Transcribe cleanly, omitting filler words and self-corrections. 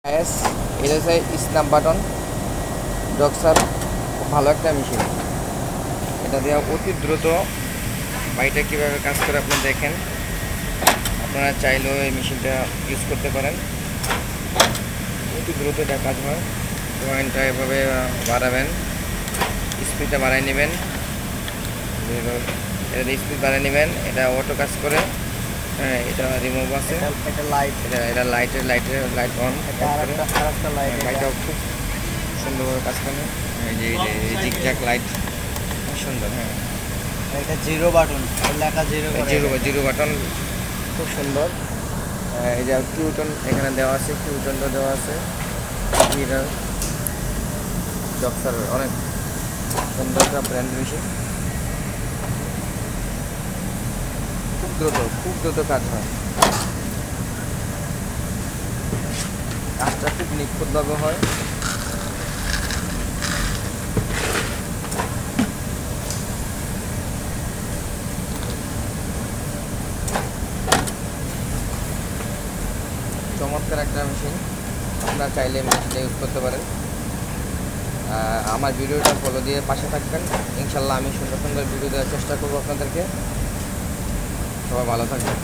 S এটা হচ্ছে snap button ডক্সার, খুব ভালো একটা মেশিন। এটা দিয়ে অতি দ্রুত বাড়িটা কীভাবে কাজ করে আপনি দেখেন। আপনারা চাইলেও এই মেশিনটা ইউজ করতে পারেন, অতি দ্রুত এটা কাজ হয়। পয়েন্টটা এভাবে বাড়াবেন, স্পিডটা বাড়াই নেবেন, এটা স্পিড বাড়াই নেবেন, এটা অটো কাজ করে। হ্যাঁ, এটা রিমুভ আছে, এটা লাইট, এটা লাইট অন আরেকটা লাইট, লাইটটাও খুব সুন্দরভাবে কাজ করে। এই যে জিগজ্যাগ লাইট খুব সুন্দর। হ্যাঁ, এটা জিরো বাটন, লেখা জিরো করে। জিরো বাটন খুব সুন্দর। এই যে কিউটন এখানে দেওয়া আছে, কিউটনটা দেওয়া আছে। এটা ডক্টর অনেক সুন্দর একটা ব্র্যান্ড মেশিন, খুব দ্রুত কাজ হয়। কাজটা খুব নিখুঁতভাবে হয়। চমৎকার একটা মেশিন, আপনারা চাইলে মেশিনটা ইউজ করতে পারেন। আমার ভিডিওটা ফলো দিয়ে পাশে থাকবেন, ইনশাল্লাহ আমি সুন্দর সুন্দর ভিডিও দেওয়ার চেষ্টা করবো আপনাদেরকে। সবাই ভালো থাকবেন।